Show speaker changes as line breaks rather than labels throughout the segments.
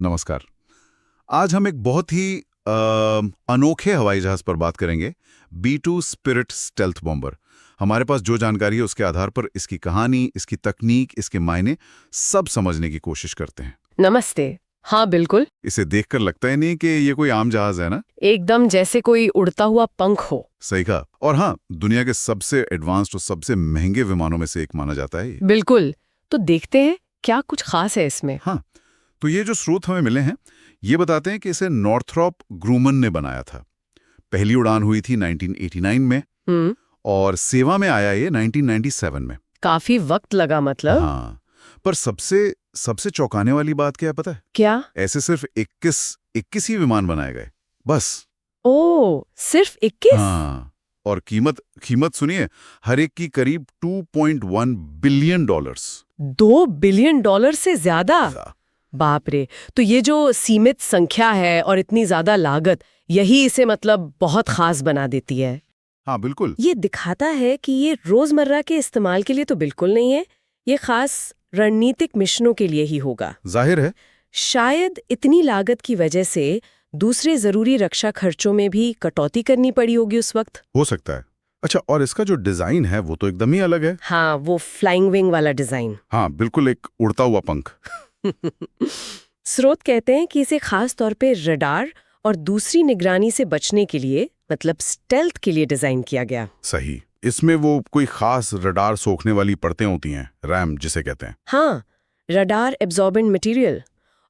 नमस्कार। आज हम एक बहुत ही अनोखे हवाई जहाज पर बात करेंगे, B-2 स्पिरिट स्टेल्थ बॉम्बर। हमारे पास जो जानकारी है उसके आधार पर इसकी कहानी, इसकी तकनीक, इसके मायने सब समझने की कोशिश करते हैं।
नमस्ते। हाँ बिल्कुल,
इसे देखकर लगता ही नहीं कि ये कोई आम जहाज है ना।
एकदम जैसे कोई उड़ता हुआ पंख हो।
सही कहा। और हाँ, दुनिया के सबसे एडवांस्ड और सबसे महंगे विमानों में से एक माना जाता है ये।
बिल्कुल। तो देखते हैं क्या कुछ खास है इसमें।
हाँ, तो ये जो स्रोत हमें मिले हैं ये बताते हैं कि इसे नॉर्थरॉप ग्रूमन ने बनाया था। पहली उड़ान हुई थी 1989 में और सेवा में आया ये 1997 में।
काफी वक्त लगा मतलब।
हाँ, पर सबसे चौंकाने वाली बात क्या है पता है?
क्या?
ऐसे सिर्फ 21 ही विमान बनाए गए, बस।
ओ, सिर्फ 21?
हाँ, और कीमत सुनिए, हर एक की करीब $2.1 बिलियन।
2 बिलियन डॉलर से ज्यादा? बाप रे। तो ये जो सीमित संख्या है और इतनी ज्यादा लागत, यही इसे मतलब बहुत खास बना देती है।
हाँ बिल्कुल।
ये दिखाता है कि ये रोजमर्रा के इस्तेमाल के लिए तो बिल्कुल नहीं है, ये खास रणनीतिक मिशनों के लिए ही होगा।
जाहिर है।
शायद इतनी लागत की वजह से दूसरे जरूरी रक्षा खर्चों में भी कटौती करनी पड़ी होगी उस वक्त।
हो सकता है। अच्छा, और इसका जो डिजाइन है वो तो एकदम ही अलग है।
हाँ, वो फ्लाइंग विंग वाला डिजाइन।
हाँ बिल्कुल, एक उड़ता हुआ पंख।
स्रोत कहते हैं कि इसे खास तौर पे रडार और दूसरी निगरानी से बचने के लिए, मतलब स्टेल्थ के लिए डिजाइन किया गया।
सही। इसमें वो कोई खास रडार सोखने वाली परतें होती हैं, रैम जिसे कहते हैं।
हाँ, रडार एब्जॉर्बेंट मटेरियल,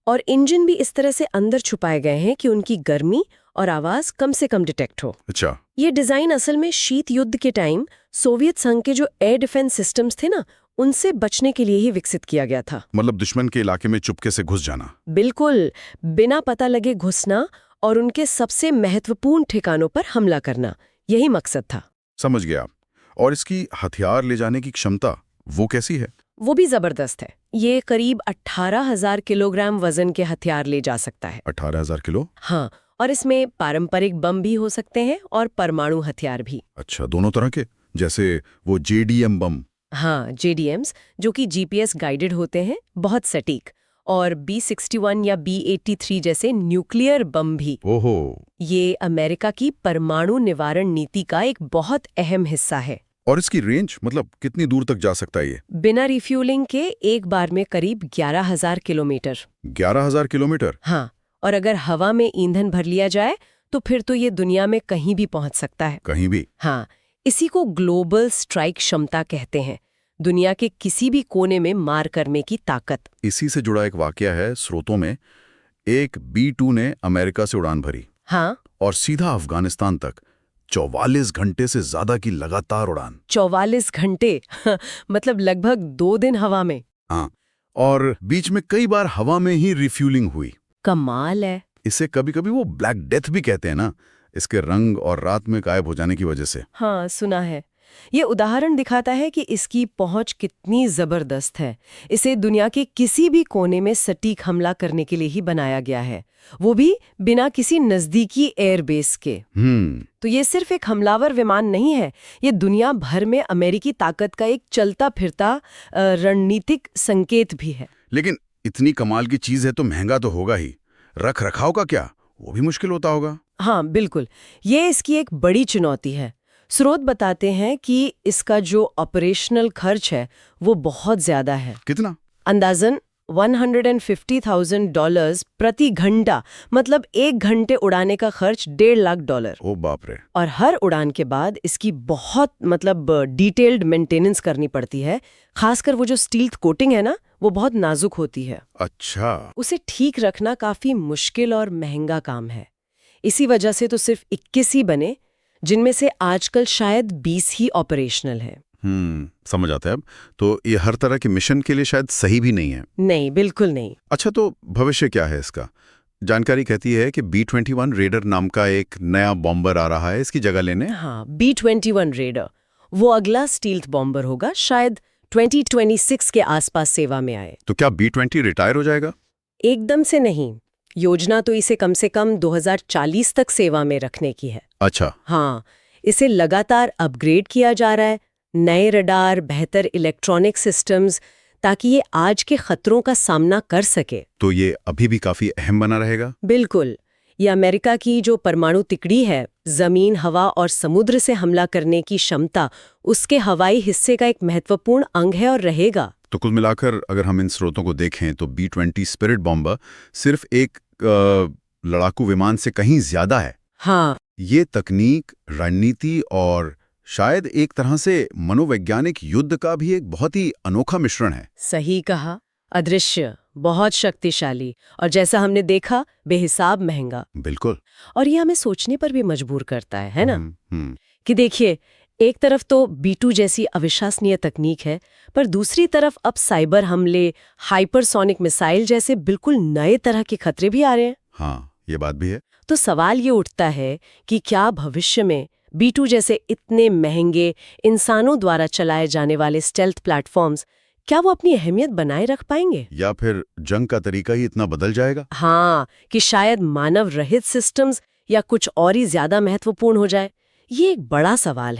और इंजन भी इस तरह से अंदर छुपाए गए हैं कि उनकी गर्मी और आवाज कम से कम डिटेक्ट हो।
अच्छा।
ये डिजाइन असल में शीत युद्ध के टाइम सोवियत संघ के जो एयर डिफेंस सिस्टम्स थे ना, उनसे बचने के लिए ही विकसित किया गया था।
मतलब दुश्मन के इलाके में चुपके से घुस जाना।
बिल्कुल, बिना पता लगे घुसना और उनके सबसे महत्वपूर्ण ठिकानों पर हमला करना, यही मकसद था।
समझ गया। और इसकी हथियार ले जाने की क्षमता वो कैसी है?
वो भी जबरदस्त है। ये करीब 18,000 किलोग्राम वजन के हथियार ले जा सकता है।
18,000 किलो?
हाँ, और इसमें पारंपरिक बम भी हो सकते हैं और परमाणु हथियार भी।
अच्छा, दोनों तरह के? जैसे वो JDM बम?
हाँ, JDMs, जो कि GPS गाइडेड होते हैं, बहुत सटीक, और B-61 या B-83 जैसे न्यूक्लियर बम भी।
ओहो।
ये अमेरिका की परमाणु निवारण नीति का एक बहुत अहम हिस्सा है।
और इसकी रेंज मतलब कितनी दूर तक जा सकता है ये?
बिना रिफ्यूलिंग के एक बार में करीब 11,000 किलोमीटर।
11,000 किलोमीटर?
हाँ, और अगर हवा में ईंधन भर लिया जाए तो फिर तो ये दुनिया में कहीं भी पहुंच सकता है।
कहीं भी?
हाँ, इसी को ग्लोबल स्ट्राइक क्षमता कहते हैं, दुनिया के किसी भी कोने में मार करने की ताकत।
इसी से जुड़ा एक वाकया है स्रोतों में। एक B-2 ने अमेरिका से उड़ान भरी।
हाँ,
और सीधा अफगानिस्तान तक 44 घंटे से ज्यादा की लगातार उड़ान।
44 घंटे मतलब लगभग 2 दिन हवा में।
हाँ, और बीच में कई बार हवा में ही रिफ्यूलिंग हुई।
कमाल है।
इसे कभी-कभी वो ब्लैक डेथ भी कहते हैं ना, इसके रंग और रात में गायब हो जाने की वजह से।
हाँ, सुना है। ये उदाहरण दिखाता है कि इसकी पहुंच कितनी जबरदस्त है। इसे दुनिया के किसी भी कोने में सटीक हमला करने के लिए ही बनाया गया है, वो भी बिना किसी नजदीकी एयरबेस के। तो ये सिर्फ एक हमलावर विमान नहीं है, ये दुनिया भर में अमेरिकी ताकत का एक चलता फिरता रणनीतिक संकेत भी है।
लेकिन इतनी कमाल की चीज है तो महंगा तो होगा ही। रख रखाव का क्या, वो भी मुश्किल होता होगा।
हाँ बिल्कुल, ये इसकी एक बड़ी चुनौती है। स्रोत बताते हैं कि इसका जो ऑपरेशनल खर्च है वो बहुत ज्यादा है।
कितना?
अंदाजन $150,000 प्रति घंटा, मतलब 1 घंटे उड़ाने का खर्च $1.5 लाख।
ओ बाप रे।
और हर उड़ान के बाद इसकी बहुत डिटेल्ड मेंटेनेंस करनी पड़ती है। खासकर वो जो स्टील कोटिंग है ना, वो बहुत नाजुक होती है।
अच्छा।
उसे ठीक रखना काफी मुश्किल और महंगा काम है। इसी वजह से तो सिर्फ 21 ही बने, जिनमें से आजकल शायद 20 ही ऑपरेशनल है।
समझ आता है अब। तो ये हर तरह के मिशन के लिए शायद सही भी नहीं है।
नहीं, बिल्कुल नहीं।
अच्छा, तो भविष्य क्या है इसका? जानकारी कहती है कि B-21 रेडर नाम का एक नया बॉम्बर आ रहा है इसकी जगह लेने।
हाँ, B-21 रेडर, वो अगला स्टील्थ बॉम्बर होगा, शायद 2026 के आसपास सेवा में आए।
तो क्या B-20 रिटायर हो जाएगा?
एकदम से नहीं, योजना तो इसे कम से कम 2040 तक सेवा में रखने की है।
अच्छा।
हाँ, इसे लगातार अपग्रेड किया जा रहा है। नए रडार, बेहतर इलेक्ट्रॉनिक सिस्टम्स, ताकि ये आज के खतरों का सामना कर सके।
तो ये अभी भी काफी अहम बना रहेगा।
बिल्कुल। ये अमेरिका की जो परमाणु तिकड़ी है, जमीन, हवा और समुद्र से हमला करने की क्षमता, उसके हवाई हिस्से का एक महत्वपूर्ण अंग है और रहेगा।
तो कुल मिलाकर अगर हम इन स्रोतों को देखें तो B-20 स्पिरिट बॉम्बर सिर्फ एक लड़ाकू विमान से कहीं ज्यादा है।
हाँ,
ये तकनीक, रणनीति और शायद एक तरह से मनोवैज्ञानिक युद्ध का भी एक बहुत ही अनोखा मिश्रण है।
सही कहा। अदृश्य, बहुत शक्तिशाली और जैसा हमने देखा, बेहिसाब महंगा।
बिल्कुल।
और ये हमें सोचने पर भी मजबूर करता है ना?
हम्म।
कि देखिए, एक तरफ तो B2 जैसी अविश्वसनीय तकनीक है, पर दूसरी तरफ अब साइबर हमले, हाइपरसोनिक मिसाइल जैसे बिल्कुल नए तरह के खतरे भी आ रहे हैं।
हाँ, ये बात भी है।
तो सवाल ये उठता है कि क्या भविष्य में B2 जैसे इतने महंगे, इंसानों द्वारा चलाए जाने वाले स्टेल्थ प्लेटफॉर्म्स, क्या वो अपनी अहमियत बनाए रख पाएंगे?
या फिर जंग का तरीका ही इतना बदल जाएगा?
हाँ, कि शायद मानव रहित सिस्टम्स या कुछ और ही ज्यादा महत्वपूर्ण हो जाए। ये एक बड़ा सवाल है।